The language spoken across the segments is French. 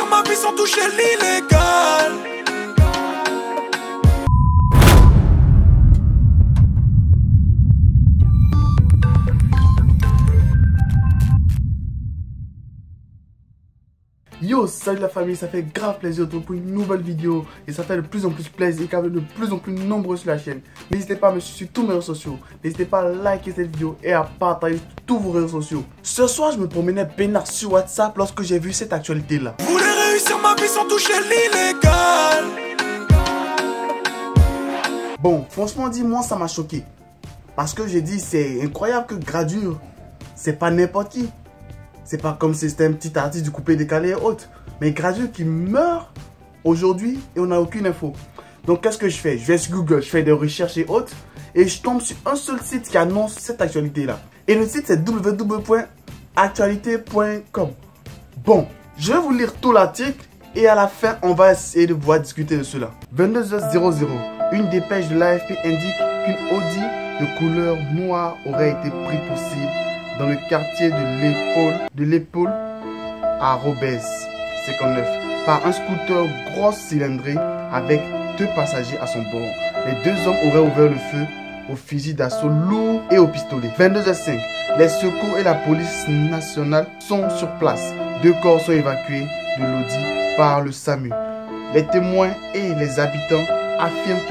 réussir ma vie sans toucher l'illégal. Yo, salut la famille, ça fait grave plaisir de retrouver une nouvelle vidéo et ça fait de plus en plus plaisir et quand même de plus en plus nombreux sur la chaîne. N'hésitez pas à me suivre sur tous mes réseaux sociaux, n'hésitez pas à liker cette vidéo et à partager sur tous vos réseaux sociaux. Ce soir, je me promenais peinard sur WhatsApp lorsque j'ai vu cette actualité là. Je voulais réussir ma vie sans toucher l'illégal. Bon, franchement dit, moi ça m'a choqué. Parce que j'ai dit, c'est incroyable que Gradure, c'est pas n'importe qui. C'est pas comme si c'était un petit artiste du coupé décalé et autres. Mais Gradure qui meurt aujourd'hui et on n'a aucune info. Donc qu'est-ce que je fais? Je vais sur Google, je fais des recherches et autres. Et je tombe sur un seul site qui annonce cette actualité-là. Et le site c'est www.actualité.com. Bon, je vais vous lire tout l'article et à la fin, on va essayer de pouvoir discuter de cela. 22h00, une dépêche de l'AFP indique qu'une Audi de couleur noire aurait été prise pour cible dans le quartier de l'épaule à Robès 59 par un scooter grosse cylindrée avec 2 passagers à son bord. Les 2 hommes auraient ouvert le feu au fusil d'assaut lourd et au pistolet. 22h05, les secours et la police nationale sont sur place. 2 corps sont évacués de l'Audi par le SAMU. Les témoins et les habitants affirment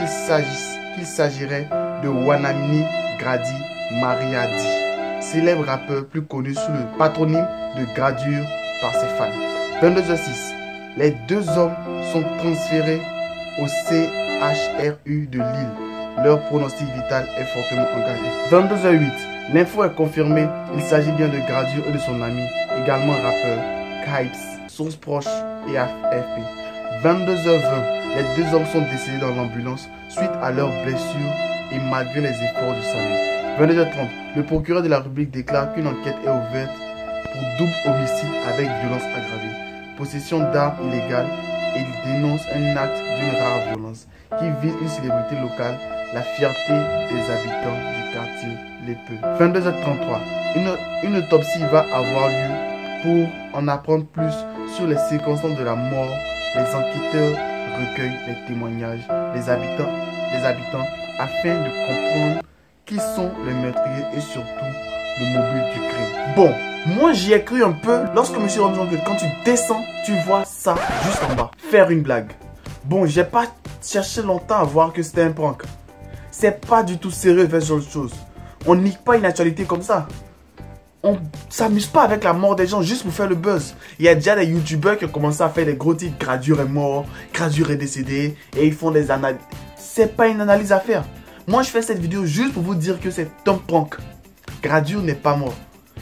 qu'il s'agirait de Wanamini Grady Mariadi, célèbre rappeur plus connu sous le patronyme de Gradure par ses fans. 22h06, les 2 hommes sont transférés au CHRU de Lille. Leur pronostic vital est fortement engagé. 22h08, l'info est confirmée. Il s'agit bien de Gradure et de son ami, également rappeur, Kypes, source proche et AFP. 22h20, les 2 hommes sont décédés dans l'ambulance suite à leurs blessures et malgré les efforts du SAMU. 22h30, le procureur de la République déclare qu'une enquête est ouverte pour double homicide avec violence aggravée, possession d'armes illégales, et il dénonce un acte d'une rare violence qui vise une célébrité locale, la fierté des habitants du quartier L'Épeule. 22h33, une autopsie va avoir lieu pour en apprendre plus sur les circonstances de la mort. Les enquêteurs recueillent les témoignages des habitants afin de comprendre qui sont les meurtriers et surtout le mobile du crime. Bon, moi j'y ai cru un peu lorsque je me suis rendu compte que quand tu descends, tu vois ça juste en bas. Faire une blague. Bon, j'ai pas cherché longtemps à voir que c'était un prank. C'est pas du tout sérieux de faire ce genre de choses. On nique pas une actualité comme ça. On s'amuse pas avec la mort des gens juste pour faire le buzz. Il y a déjà des youtubeurs qui ont commencé à faire des gros titres. Gradure est mort, Gradure est décédé. Et ils font des analyses. C'est pas une analyse à faire. Moi, je fais cette vidéo juste pour vous dire que c'est un prank. Gradure n'est pas mort.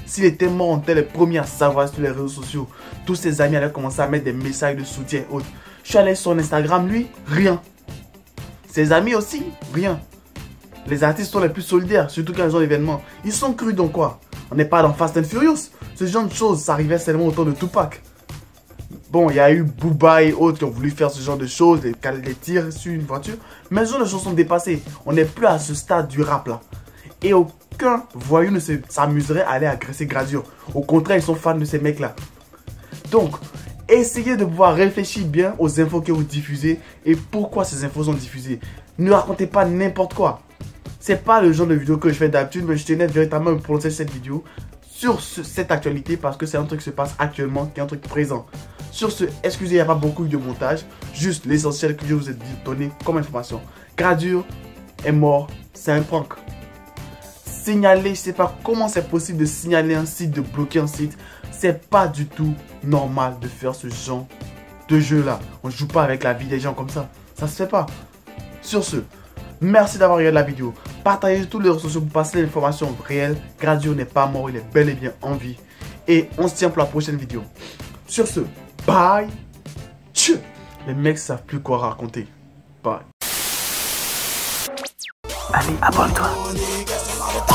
S'il était mort, on était les premiers à savoir sur les réseaux sociaux. Tous ses amis allaient commencer à mettre des messages de soutien et autres. Je suis allé sur son Instagram, lui, rien. Ses amis aussi, rien. Les artistes sont les plus solidaires, surtout quand ils ont l'événement. Ils sont crus dans quoi? On n'est pas dans Fast and Furious. Ce genre de choses, ça arrivait seulement au temps de Tupac. Bon, il y a eu Booba et autres qui ont voulu faire ce genre de choses, les tirs sur une voiture. Mais ce genre de choses sont dépassées. On n'est plus à ce stade du rap là. Et aucun voyou ne s'amuserait à aller agresser Gradure. Au contraire, ils sont fans de ces mecs là. Donc, essayez de pouvoir réfléchir bien aux infos que vous diffusez et pourquoi ces infos sont diffusées. Ne racontez pas n'importe quoi. C'est pas le genre de vidéo que je fais d'habitude, mais je tenais véritablement à me prononcer cette vidéo sur cette actualité parce que c'est un truc qui se passe actuellement, qui est un truc présent. Sur ce, excusez, il n'y a pas beaucoup de montage, juste l'essentiel que je vous ai donné comme information. Gradure est mort, c'est un prank. Signaler, je sais pas comment c'est possible de signaler un site, de bloquer un site. C'est pas du tout normal de faire ce genre de jeu là. On joue pas avec la vie des gens comme ça, ça se fait pas. Sur ce, merci d'avoir regardé la vidéo. Partagez tous les réseaux sociaux pour passer l'information réelle. Gradure n'est pas mort, il est bel et bien en vie. Et on se tient pour la prochaine vidéo. Sur ce, bye. Tchou. Les mecs savent plus quoi raconter. Bye. Allez, abonne-toi.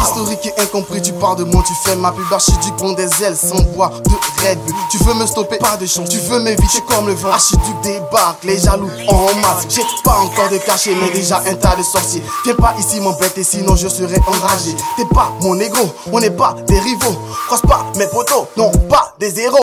Historique et incompris, tu parles de moi, tu fais ma pub archiduc, bon des ailes sans voix de Red Bull. Tu veux me stopper, pas de chance, tu veux m'éviter comme le vent. Archiduc débarque, les jaloux en masse. J'ai pas encore de cachet, mais déjà un tas de sorciers. Viens pas ici m'embêter, sinon je serai enragé. T'es pas mon négro, on n'est pas des rivaux. Croise pas mes potos, non pas des héros.